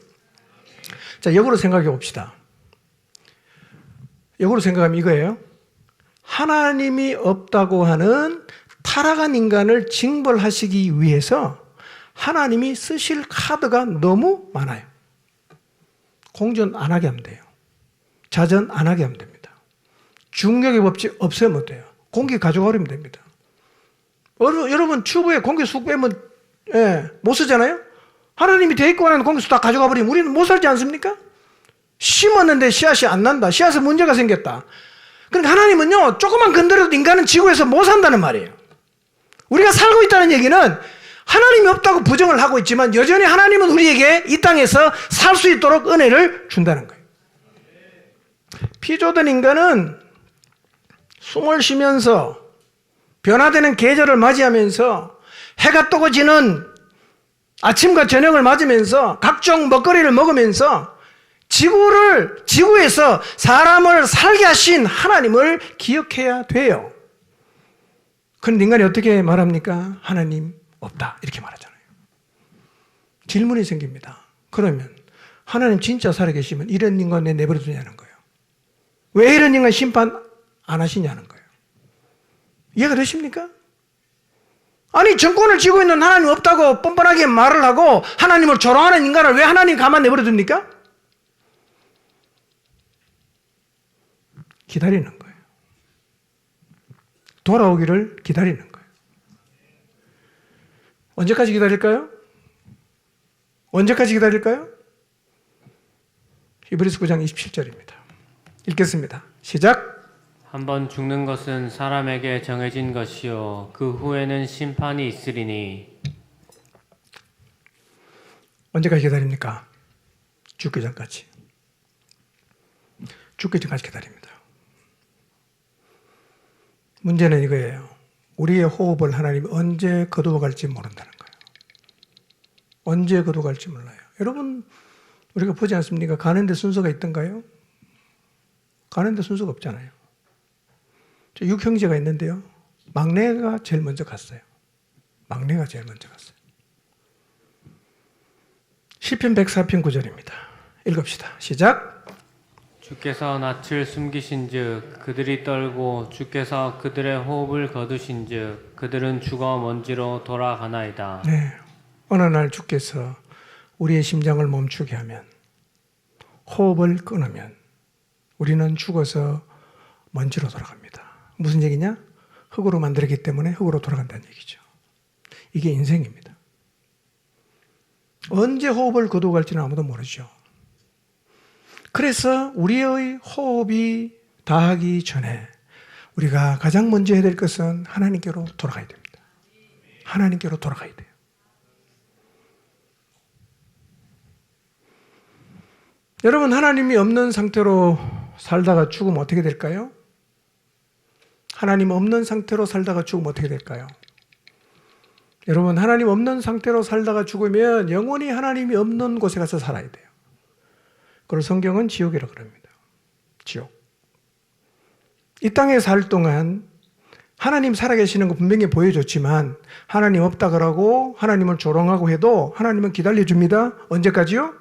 자, 역으로 생각해 봅시다. 역으로 생각하면 이거예요. 하나님이 없다고 하는 타락한 인간을 징벌하시기 위해서 하나님이 쓰실 카드가 너무 많아요. 공전 안 하게 하면 돼요. 자전 안 하게 하면 됩니다. 중력의 법칙 없애면 돼요. 공기 가져가려면 됩니다. 여러분 튜브에 공기 쑥 빼면 못 쓰잖아요. 하나님이 대입권하는 공기수 다 가져가 버리면 우리는 못 살지 않습니까? 심었는데 씨앗이 안 난다. 씨앗에 문제가 생겼다. 그러니까 하나님은요, 조금만 건드려도 인간은 지구에서 못 산다는 말이에요. 우리가 살고 있다는 얘기는 하나님이 없다고 부정을 하고 있지만 여전히 하나님은 우리에게 이 땅에서 살 수 있도록 은혜를 준다는 거예요. 피조된 인간은 숨을 쉬면서 변화되는 계절을 맞이하면서 해가 뜨고 지는 아침과 저녁을 맞으면서 각종 먹거리를 먹으면서 지구에서 사람을 살게 하신 하나님을 기억해야 돼요. 그런데 인간이 어떻게 말합니까? 하나님 없다 이렇게 말하잖아요. 질문이 생깁니다. 그러면 하나님 진짜 살아계시면 이런 인간 내버려 두냐는 거예요. 왜 이런 인간 심판 안 하시냐는 거예요. 이해가 되십니까? 아니 정권을 쥐고 있는 하나님 없다고 뻔뻔하게 말을 하고 하나님을 조롱하는 인간을 왜 하나님 가만 내버려 둡니까? 기다리는 거예요. 돌아오기를 기다리는 거예요. 언제까지 기다릴까요? 언제까지 기다릴까요? 히브리서 9장 27절입니다. 읽겠습니다. 시작. 한번 죽는 것은 사람에게 정해진 것이요 그 후에는 심판이 있으리니. 언제까지 기다립니까? 죽기 전까지. 죽기 전까지 기다립니다. 문제는 이거예요. 우리의 호흡을 하나님이 언제 거두어갈지 모른다는 거예요. 언제 거두어갈지 몰라요. 여러분 우리가 보지 않습니까? 가는데 순서가 있던가요? 가는데 순서가 없잖아요. 6형제가 있는데요. 막내가 제일 먼저 갔어요. 막내가 제일 먼저 갔어요. 시편 104편 9절입니다. 읽읍시다. 시작. 주께서 낯을 숨기신즉 그들이 떨고 주께서 그들의 호흡을 거두신즉 그들은 죽어 먼지로 돌아가나이다. 네. 어느 날 주께서 우리의 심장을 멈추게 하면 호흡을 끊으면 우리는 죽어서 먼지로 돌아갑니다. 무슨 얘기냐? 흙으로 만들었기 때문에 흙으로 돌아간다는 얘기죠. 이게 인생입니다. 언제 호흡을 거두어갈지는 아무도 모르죠. 그래서 우리의 호흡이 다하기 전에 우리가 가장 먼저 해야 될 것은 하나님께로 돌아가야 됩니다. 하나님께로 돌아가야 돼요. 여러분 하나님이 없는 상태로 살다가 죽으면 어떻게 될까요? 하나님 없는 상태로 살다가 죽으면 어떻게 될까요? 여러분 하나님 없는 상태로 살다가 죽으면 영원히 하나님이 없는 곳에 가서 살아야 돼요. 그걸 성경은 지옥이라고 그럽니다. 지옥. 이 땅에 살 동안 하나님 살아계시는 거 분명히 보여줬지만 하나님 없다 그러고 하나님을 조롱하고 해도 하나님은 기다려줍니다. 언제까지요?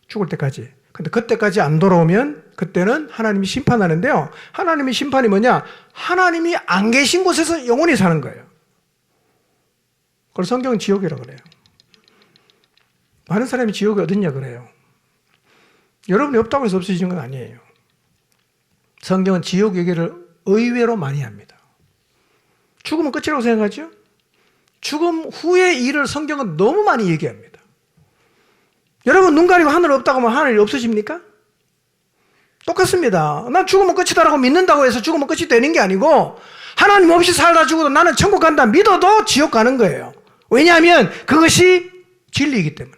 죽을 때까지. 근데 그때까지 안 돌아오면 그때는 하나님이 심판하는데요. 하나님의 심판이 뭐냐? 하나님이 안 계신 곳에서 영원히 사는 거예요. 그걸 성경은 지옥이라고 그래요. 많은 사람이 지옥이 어딨냐 그래요. 여러분이 없다고 해서 없어지는 건 아니에요. 성경은 지옥 얘기를 의외로 많이 합니다. 죽음은 끝이라고 생각하죠? 죽음 후의 일을 성경은 너무 많이 얘기합니다. 여러분 눈 가리고 하늘 없다고 하면 하늘이 없어집니까? 똑같습니다. 난 죽으면 끝이다라고 믿는다고 해서 죽으면 끝이 되는 게 아니고 하나님 없이 살다 죽어도 나는 천국 간다 믿어도 지옥 가는 거예요. 왜냐하면 그것이 진리이기 때문에.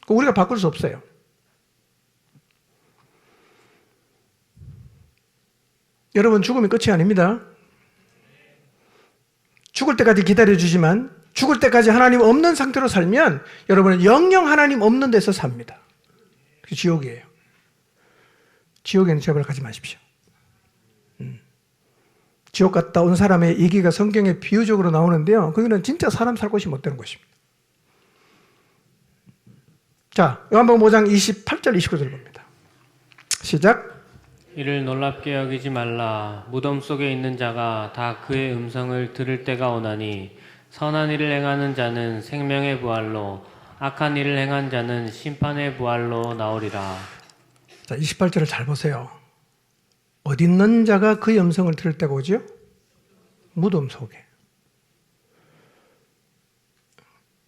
우리가 바꿀 수 없어요. 여러분 죽음이 끝이 아닙니다. 죽을 때까지 기다려주지만 죽을 때까지 하나님 없는 상태로 살면 여러분은 영영 하나님 없는 데서 삽니다. 그게 지옥이에요. 지옥에는 제발 가지 마십시오. 지옥 갔다 온 사람의 얘기가 성경에 비유적으로 나오는데요. 거기는 진짜 사람 살 곳이 못 되는 곳입니다. 자, 요한복음 5장 28절 29절 봅니다. 시작. 이를 놀랍게 여기지 말라. 무덤 속에 있는 자가 다 그의 음성을 들을 때가 오나니 선한 일을 행하는 자는 생명의 부활로 악한 일을 행한 자는 심판의 부활로 나오리라. 자, 28절을 잘 보세요. 어디 있는 자가 그의 음성을 들을 때가 오죠? 무덤 속에.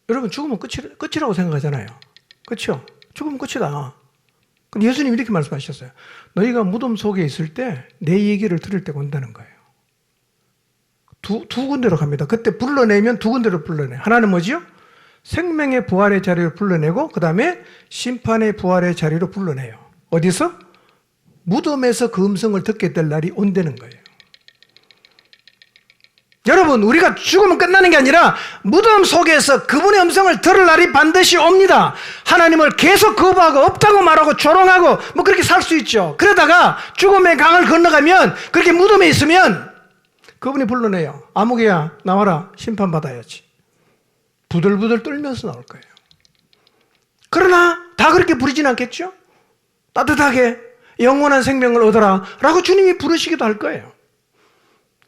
여러분 죽으면 끝이라고 생각하잖아요. 그렇죠? 죽으면 끝이다. 근데 예수님이 이렇게 말씀하셨어요. 너희가 무덤 속에 있을 때 내 얘기를 들을 때가 온다는 거예요. 두 군데로 갑니다. 그때 불러내면 두 군데로 불러내요. 하나는 뭐지요? 생명의 부활의 자리로 불러내고 그 다음에 심판의 부활의 자리로 불러내요. 어디서? 무덤에서 그 음성을 듣게 될 날이 온다는 거예요. 여러분, 우리가 죽으면 끝나는 게 아니라 무덤 속에서 그분의 음성을 들을 날이 반드시 옵니다. 하나님을 계속 거부하고 없다고 말하고 조롱하고 뭐 그렇게 살 수 있죠. 그러다가 죽음의 강을 건너가면 그렇게 무덤에 있으면 그분이 불러내요. 아무개야 나와라, 심판받아야지. 부들부들 떨면서 나올 거예요. 그러나 다 그렇게 부르진 않겠죠? 따뜻하게 영원한 생명을 얻어라 라고 주님이 부르시기도 할 거예요.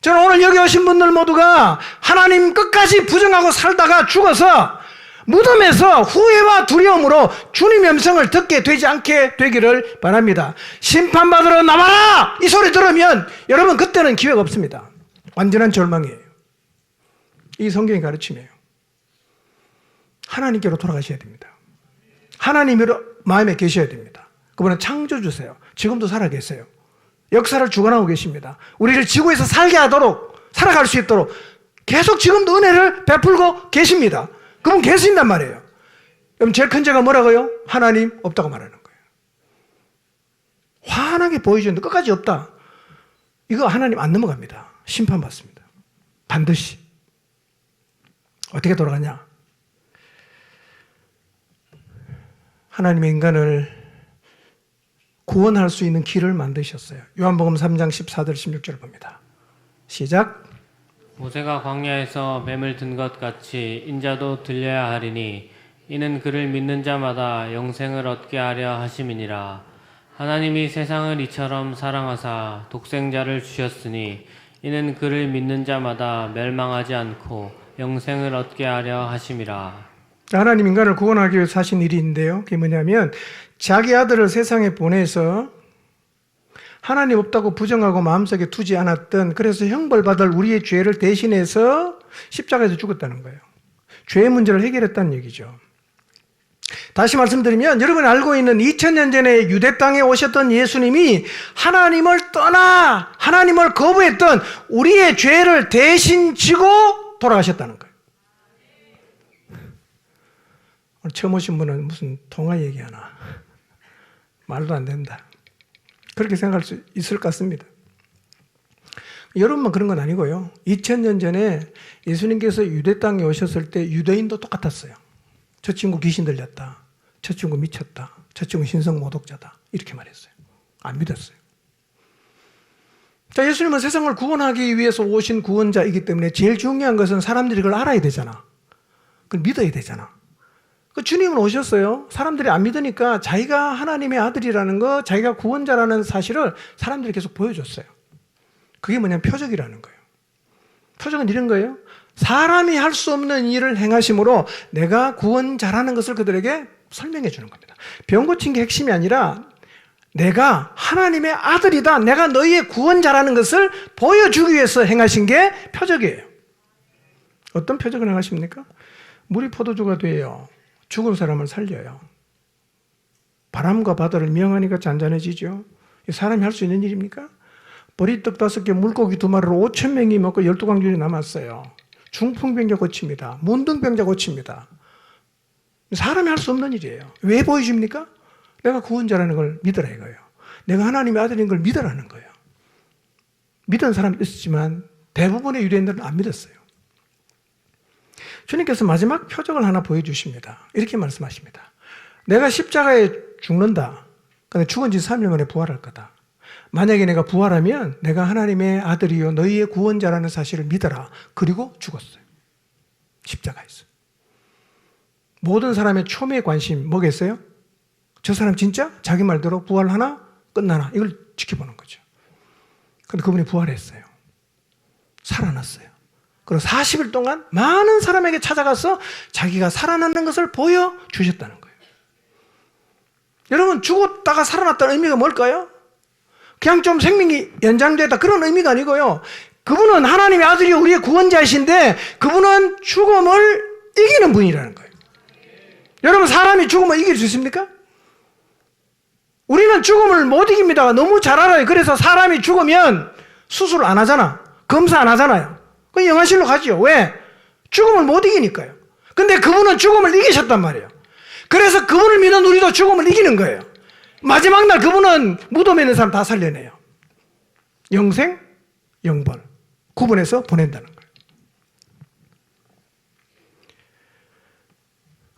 저는 오늘 여기 오신 분들 모두가 하나님 끝까지 부정하고 살다가 죽어서 무덤에서 후회와 두려움으로 주님의 음성을 듣게 되지 않게 되기를 바랍니다. 심판받으러 나와라! 이 소리 들으면 여러분 그때는 기회가 없습니다. 완전한 절망이에요. 이 성경의 가르침이에요. 하나님께로 돌아가셔야 됩니다. 하나님으로 마음에 계셔야 됩니다. 그분은 창조주세요. 지금도 살아계세요. 역사를 주관하고 계십니다. 우리를 지구에서 살게 하도록, 살아갈 수 있도록 계속 지금도 은혜를 베풀고 계십니다. 그분 계신단 말이에요. 그럼 제일 큰 죄가 뭐라고요? 하나님 없다고 말하는 거예요. 환하게 보여주는데 끝까지 없다. 이거 하나님 안 넘어갑니다. 심판받습니다. 반드시. 어떻게 돌아가냐? 하나님의 인간을 구원할 수 있는 길을 만드셨어요. 요한복음 3장 14절 16절 봅니다. 시작. 모세가 광야에서 뱀을 든 것 같이 인자도 들려야 하리니 이는 그를 믿는 자마다 영생을 얻게 하려 하심이니라. 하나님이 세상을 이처럼 사랑하사 독생자를 주셨으니 이는 그를 믿는 자마다 멸망하지 않고 영생을 얻게 하려 하심이라. 하나님 인간을 구원하기 위해서 하신 일인데요. 그게 뭐냐면 자기 아들을 세상에 보내서 하나님 없다고 부정하고 마음속에 두지 않았던, 그래서 형벌받을 우리의 죄를 대신해서 십자가에서 죽었다는 거예요. 죄의 문제를 해결했다는 얘기죠. 다시 말씀드리면 여러분이 알고 있는 2000년 전에 유대 땅에 오셨던 예수님이 하나님을 떠나 하나님을 거부했던 우리의 죄를 대신 지고 돌아가셨다는 거예요. 오늘 처음 오신 분은 무슨 동화 얘기하나? 말도 안 된다. 그렇게 생각할 수 있을 것 같습니다. 여러분만 그런 건 아니고요. 2000년 전에 예수님께서 유대 땅에 오셨을 때 유대인도 똑같았어요. 저 친구 귀신 들렸다. 저 친구 미쳤다. 저 친구 신성 모독자다. 이렇게 말했어요. 안 믿었어요. 자, 예수님은 세상을 구원하기 위해서 오신 구원자이기 때문에 제일 중요한 것은 사람들이 그걸 알아야 되잖아. 그걸 믿어야 되잖아. 그 주님은 오셨어요. 사람들이 안 믿으니까 자기가 하나님의 아들이라는 거, 자기가 구원자라는 사실을 사람들이 계속 보여줬어요. 그게 뭐냐면 표적이라는 거예요. 표적은 이런 거예요. 사람이 할 수 없는 일을 행하심으로 내가 구원자라는 것을 그들에게 설명해 주는 겁니다. 병 고친 게 핵심이 아니라 내가 하나님의 아들이다, 내가 너희의 구원자라는 것을 보여주기 위해서 행하신 게 표적이에요. 어떤 표적을 행하십니까? 물이 포도주가 돼요. 죽은 사람을 살려요. 바람과 바다를 명하니까 잔잔해지죠. 사람이 할 수 있는 일입니까? 보리떡 5개, 물고기 2마리로 5,000명이 먹고 12광줄이 남았어요. 중풍병자 고칩니다. 문둥병자 고칩니다. 사람이 할 수 없는 일이에요. 왜 보여줍니까? 내가 구원자라는 걸 믿으라 이거예요. 내가 하나님의 아들인 걸 믿으라는 거예요. 믿은 사람도 있었지만 대부분의 유대인들은 안 믿었어요. 주님께서 마지막 표적을 하나 보여주십니다. 이렇게 말씀하십니다. 내가 십자가에 죽는다. 근데 죽은 지 3일 만에 부활할 거다. 만약에 내가 부활하면 내가 하나님의 아들이요 너희의 구원자라는 사실을 믿어라. 그리고 죽었어요. 십자가에서. 모든 사람의 초미의 관심 뭐겠어요? 저 사람 진짜 자기 말대로 부활하나 끝나나 이걸 지켜보는 거죠. 근데 그분이 부활했어요. 살아났어요. 그리고 40일 동안 많은 사람에게 찾아가서 자기가 살아났는 것을 보여주셨다는 거예요. 여러분, 죽었다가 살아났다는 의미가 뭘까요? 그냥 좀 생명이 연장되다 그런 의미가 아니고요. 그분은 하나님의 아들이 우리의 구원자이신데 그분은 죽음을 이기는 분이라는 거예요. 여러분, 사람이 죽음을 이길 수 있습니까? 우리는 죽음을 못 이깁니다. 너무 잘 알아요. 그래서 사람이 죽으면 수술 안 하잖아. 검사 안 하잖아요. 그 영안실로 가죠. 왜? 죽음을 못 이기니까요. 근데 그분은 죽음을 이기셨단 말이에요. 그래서 그분을 믿는 우리도 죽음을 이기는 거예요. 마지막 날 그분은 무덤에 있는 사람 다 살려내요. 영생, 영벌 구분해서 보낸다는 거예요.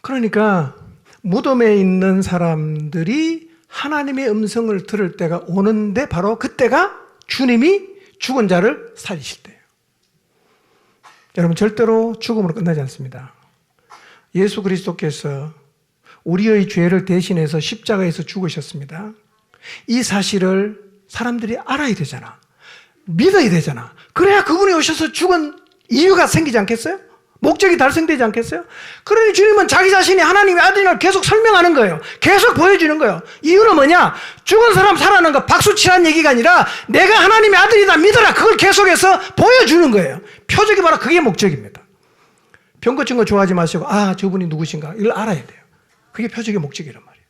그러니까 무덤에 있는 사람들이 하나님의 음성을 들을 때가 오는데 바로 그때가 주님이 죽은 자를 살리실 때예요. 여러분 절대로 죽음으로 끝나지 않습니다. 예수 그리스도께서 우리의 죄를 대신해서 십자가에서 죽으셨습니다. 이 사실을 사람들이 알아야 되잖아. 믿어야 되잖아. 그래야 그분이 오셔서 죽은 이유가 생기지 않겠어요? 목적이 달성되지 않겠어요? 그러니 주님은 자기 자신이 하나님의 아들임을 계속 설명하는 거예요. 계속 보여주는 거예요. 이유는 뭐냐? 죽은 사람 살아나는 거 박수 치라는 얘기가 아니라 내가 하나님의 아들이다 믿어라. 그걸 계속해서 보여주는 거예요. 표적이 바로 그게 목적입니다. 병 고친 거 좋아하지 마시고 저분이 누구신가 이걸 알아야 돼요. 그게 표적의 목적이란 말이에요.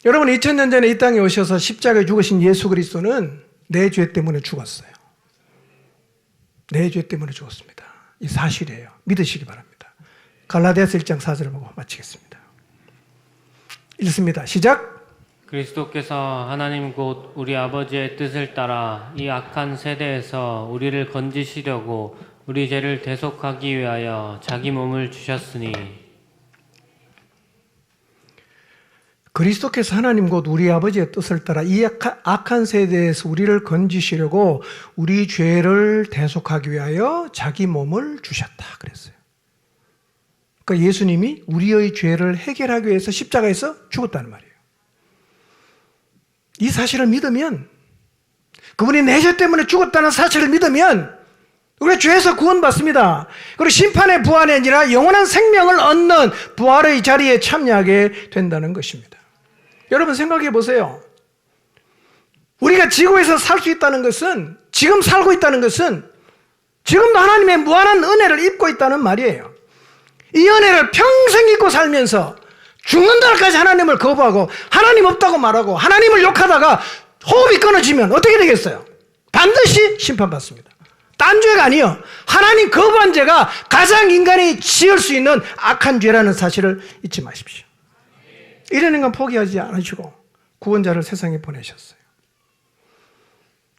여러분 2000년 전에 이 땅에 오셔서 십자가에 죽으신 예수 그리스도는 내 죄 때문에 죽었어요. 내 죄 때문에 죽었습니다. 이 사실이에요. 믿으시기 바랍니다. 갈라디아서 1장 4절을 보고 마치겠습니다. 읽습니다. 시작. 그리스도께서 하나님 곧 우리 아버지의 뜻을 따라 이 악한 세대에서 우리를 건지시려고 우리 죄를 대속하기 위하여 자기 몸을 주셨으니. 그리스도께서 하나님 곧 우리 아버지의 뜻을 따라 이 악한 세대에서 우리를 건지시려고 우리 죄를 대속하기 위하여 자기 몸을 주셨다 그랬어요. 그러니까 예수님이 우리의 죄를 해결하기 위해서 십자가에서 죽었다는 말이에요. 이 사실을 믿으면, 그분이 내 죄 때문에 죽었다는 사실을 믿으면 우리가 죄에서 구원받습니다. 그리고 심판의 부활이 아니라 영원한 생명을 얻는 부활의 자리에 참여하게 된다는 것입니다. 여러분 생각해 보세요. 우리가 지구에서 살 수 있다는 것은, 지금 살고 있다는 것은 지금도 하나님의 무한한 은혜를 입고 있다는 말이에요. 이 은혜를 평생 입고 살면서 죽는 날까지 하나님을 거부하고 하나님 없다고 말하고 하나님을 욕하다가 호흡이 끊어지면 어떻게 되겠어요? 반드시 심판받습니다. 딴 죄가 아니요. 하나님 거부한 죄가 가장 인간이 지을 수 있는 악한 죄라는 사실을 잊지 마십시오. 이런 인간 포기하지 않으시고 구원자를 세상에 보내셨어요.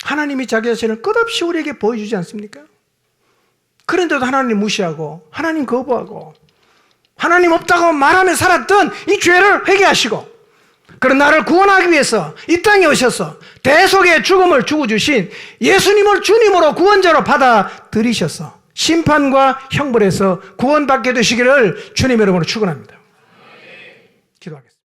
하나님이 자기 자신을 끝없이 우리에게 보여주지 않습니까? 그런데도 하나님 무시하고 하나님 거부하고 하나님 없다고 말하며 살았던 이 죄를 회개하시고, 그런 나를 구원하기 위해서 이 땅에 오셔서 대속의 죽음을 주고 주신 예수님을 주님으로 구원자로 받아들이셔서 심판과 형벌에서 구원받게 되시기를 주님의 이름으로 축원합니다. 기도하겠습니다.